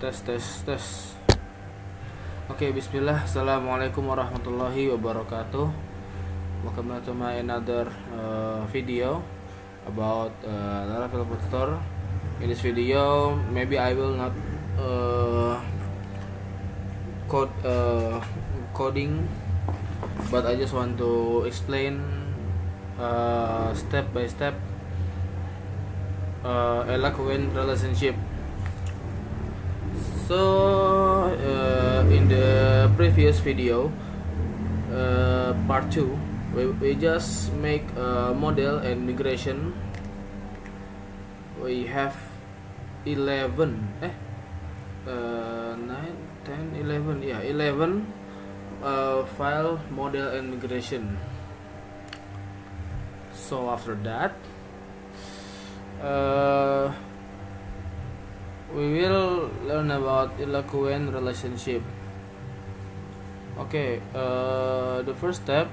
Tes. Oke, bismillah. Assalamualaikum warahmatullahi wabarakatuh. Welcome to my another video about Laravel Bootstore. In this video, maybe I will not coding, but I just want to explain step by step eloquent relationship. So in the previous video, part 2, we just make a model and migration. We have 11 9 10 11 11 file model and migration. So after that, we will learn about eloquent relationship. Okay, the first step,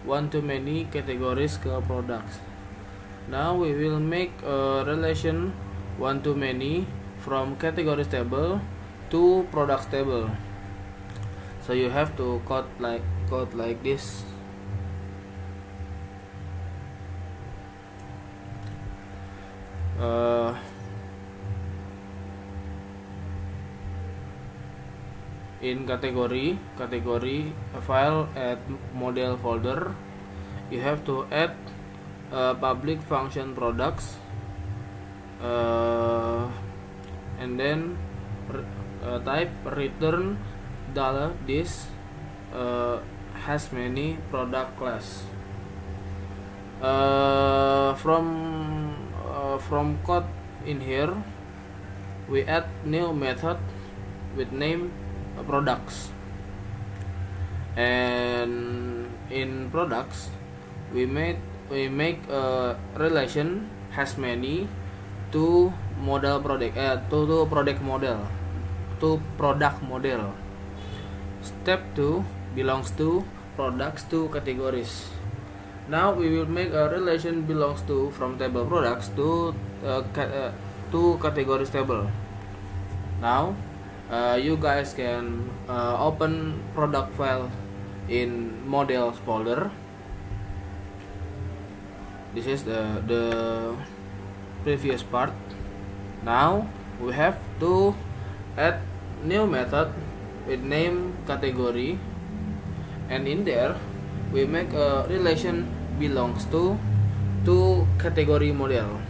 one-to-many categories ke products. Now we will make a relation one-to-many from categories table to products table. So you have to code like this. In category file, add model folder. You have to add public function products, and then type return $this has many product class. From code in here, we add new method with name products, and in products we make a relation has many to model product to product model. Step 2 belongs to products to categories. Now we will make a relation belongs to from table products to categories table. Now you guys can open product file in models folder. This is the previous part. Now we have to add new method with name category, and in there we make a relation belongs to category model.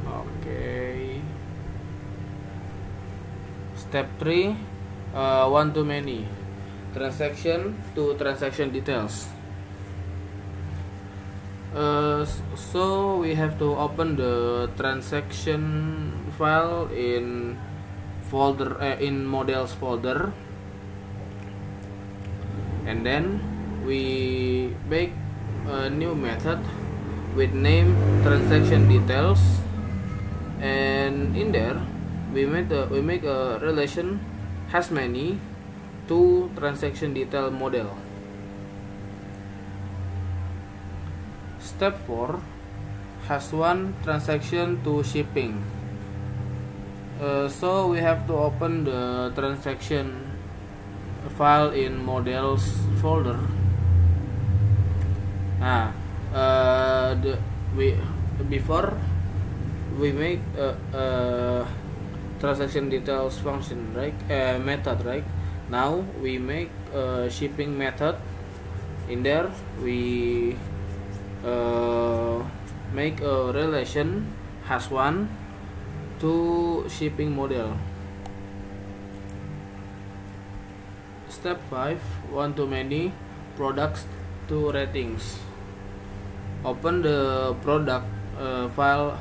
Okay. Step 3, one-to-many transaction to transaction details. So we have to open the transaction file in folder in models folder, and then we make a new method with name transaction details, and in there we make a relation has many to transaction detail model. Step 4, has one transaction to shipping. So we have to open the transaction file in models folder. Before we make a transaction details function, right? Method, right? Now we make a shipping method. In there we make a relation has one to shipping model. Step 5, one-to-many products to ratings. Open the product file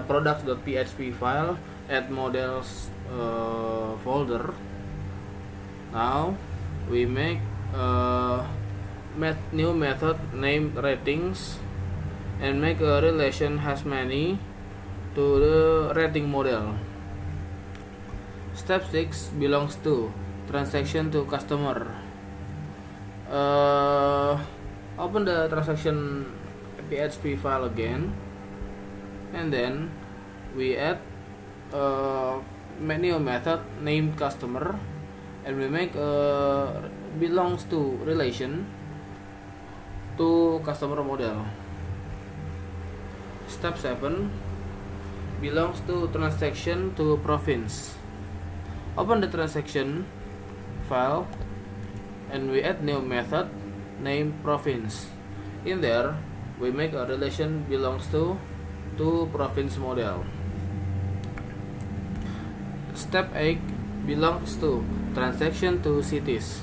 products.php file, add models folder. Now we make new method named ratings, and make a relation has many to the rating model. Step 6 belongs to transaction to customer. Open the transaction PHP file again, and then we add a new method named customer, and we make a belongs to relation to customer model. Step 7, belongs to transaction to province. Open the transaction file and we add new method named province. In there we make a relation belongs to province model. Step 8, belongs to transaction to cities.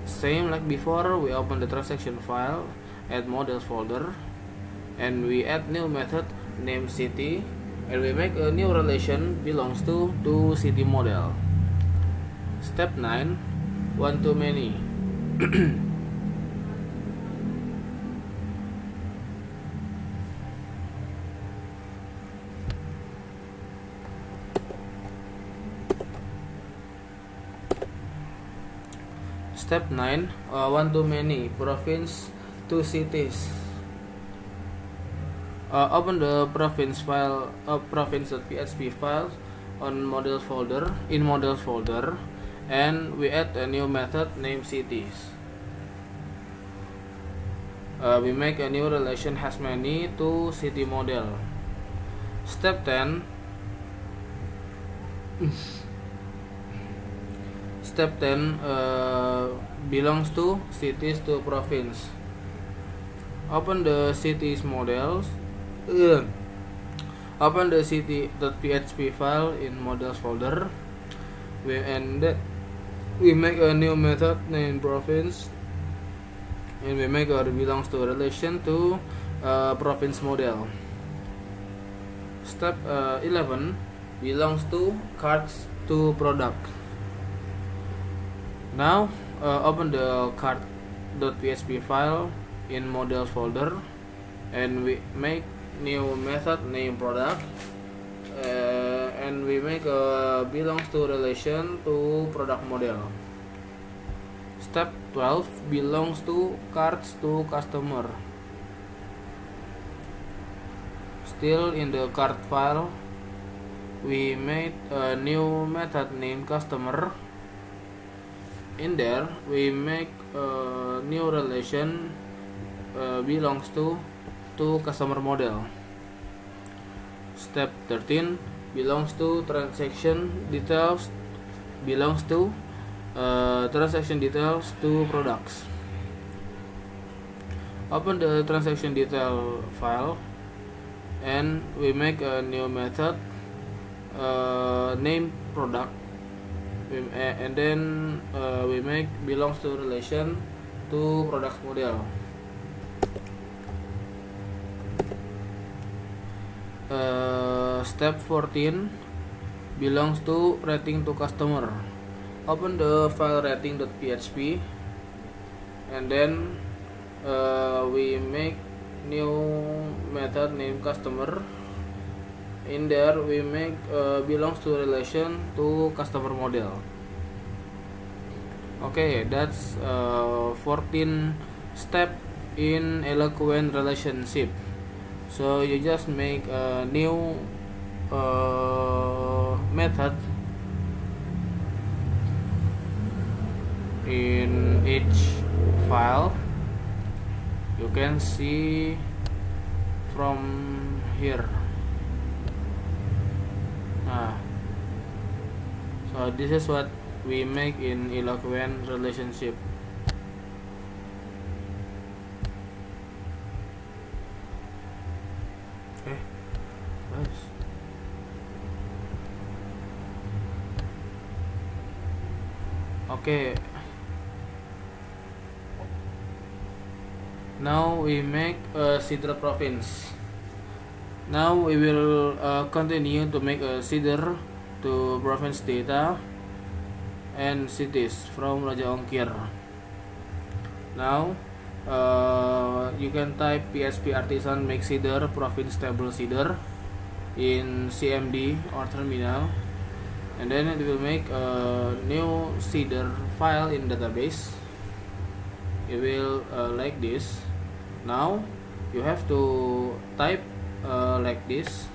Same like before, we open the transaction file, add models folder, and we add new method named city, and we make a new relation belongs to city model. Step 9, one to many. Step 9, one to many, province to cities. Open the province file, province.php file on models folder, and we add a new method named cities. We make a new relation has many to city model. Step 10. Step 10, belongs to cities to province. Open the cities models. Open the city.php file in models folder. We make a new method named province, and we make a belongs to relation to province model. Step 11, belongs to cards to product. Now open the card.php file in models folder, and we make new method named product, and we make a belongs to relation to product model. Step 12, belongs to cards to customer. Still in the card file, we made a new method named customer. In there we make a new relation belongs to customer model. Step 13, belongs to transaction details, belongs to transaction details to products. Open the transaction detail file, and we make a new method named product, and then we make belongs to relation to products model. Step 14, belongs to rating to customer. Open the file rating.php, and then we make new method named customer. In there we make belongs to relation to customer model. Okay, that's 14 step in Eloquent relationship. So you just make a new method in each file. You can see from here. So this is what we make in Eloquent relationship. Nice. Okay, now we make a Sidra province. Now we will continue to make a seeder to province data and cities from Raja Ongkir. Now you can type PHP artisan make seeder province table seeder in CMD or terminal, and then it will make a new seeder file in database. It will like this. Now you have to type like this.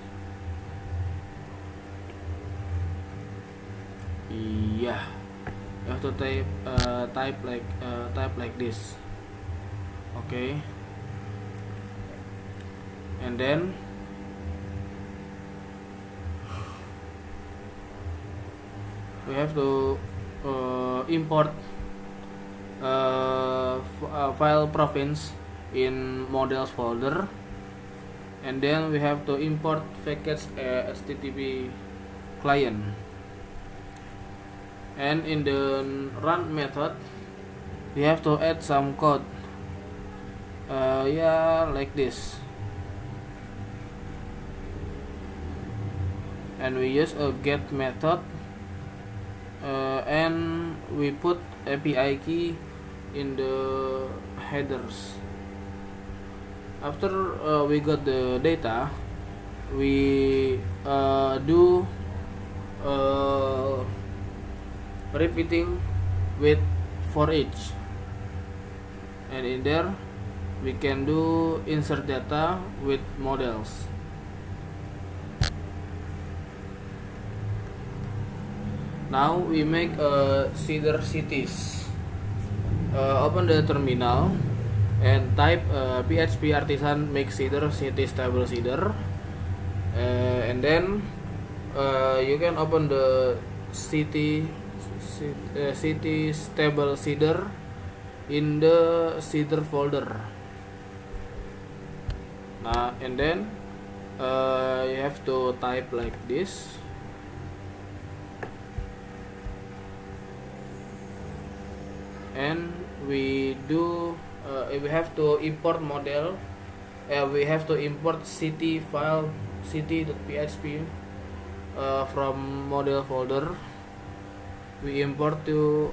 Yeah, you have to type like this. Okay, and then we have to import file province in models folder, and then we have to import package HTTP client, and in the run method we have to add some code, yeah, like this, and we use a get method, and we put API key in the headers. After we got the data, we do repeating with for each, and in there we can do insert data with models. Now we make seeder cities. Open the terminal and type php artisan make seeder city stable seeder, and then you can open the city stable seeder in the seeder folder. Now and then you have to type like this. And we have to import model. We have to import city file city.php from model folder. We import to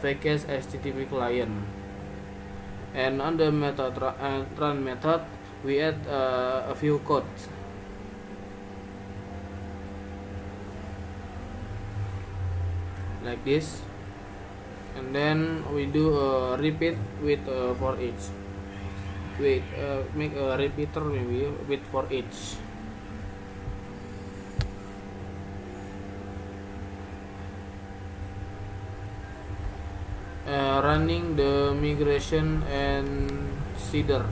package HTTP client, and on the method run method we add a few codes like this. And then we do a repeat with for each. Make a repeater maybe with for each. Running the migration and seeder.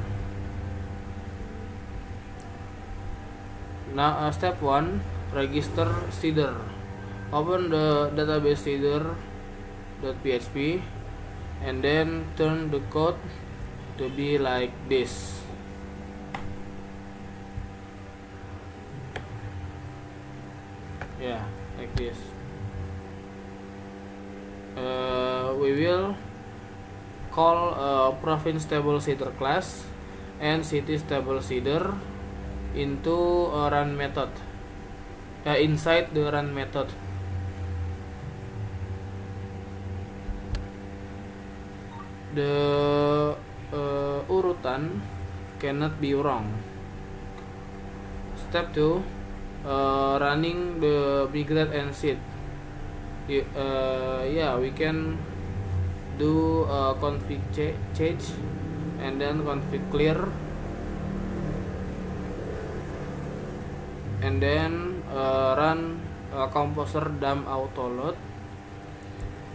Now step 1, register seeder. Open the database seeder.php and then turn the code to be like this. Yeah, like this. We will call province stable seeder class and city stable seeder into a run method, inside the run method. The urutan cannot be wrong. Step 2, running the migrate and seed. Yeah, we can do config change and then config clear, and then run composer dump auto load,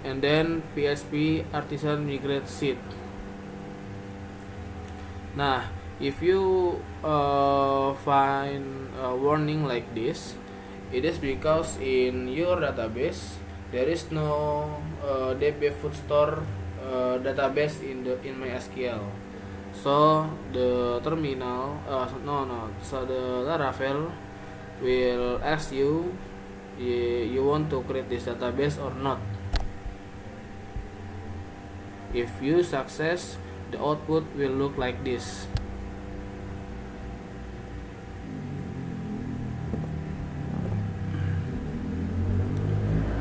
and then php artisan migrate seed. Nah, if you find a warning like this, it is because in your database there is no DB food store database in MySQL. So the terminal, so the Laravel will ask you want to create this database or not. If you success, the output will look like this.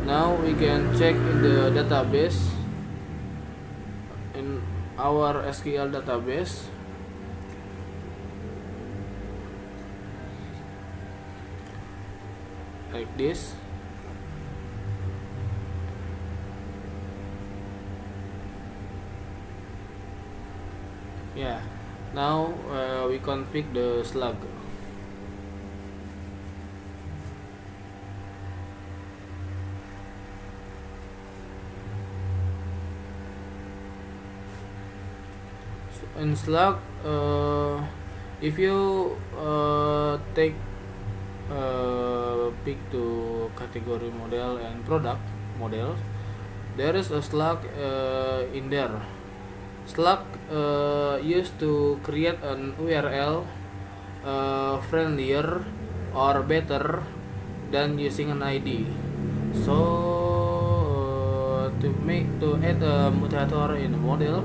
Now we can check in the database, in our SQL database. Like this. Yeah, now we config the slug. in Slack, if you take pick to category model and product model, there is a Slack in there. Slack used to create an URL friendlier or better than using an ID. So to add a mutator in the model,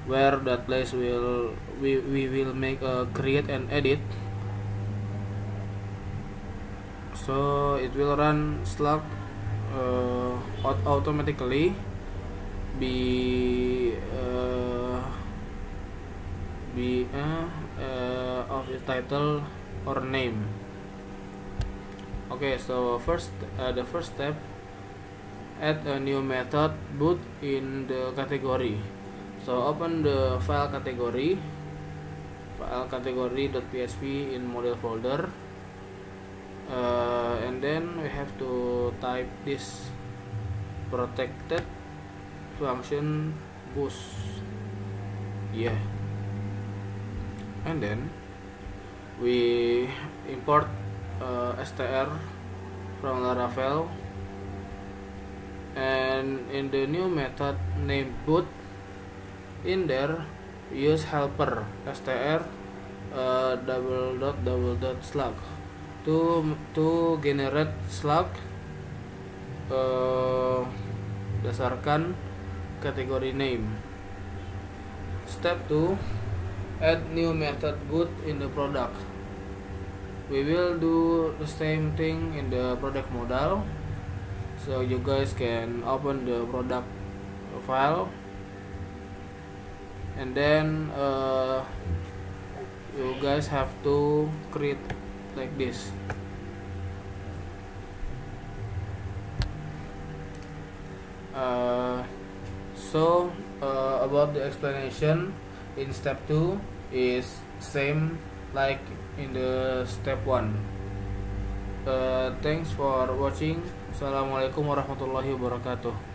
where that place we will make a create and edit, so it will run Slack automatically be of its title or name. Okay, so the first step, add a new method boot in the category. So open the file category.php in model folder, and then we have to type this protected function boost, and then we import str from Laravel, and in the new method named boot, in there use helper str ..// to generate Slack berdasarkan kategori name. Step 2, add new method boot in the product. We will do the same thing in the product model, so you guys can open the product file, and then you guys have to create like this. About the explanation in step 2 is same like in the step 1. Thanks for watching. Assalamualaikum warahmatullahi wabarakatuh.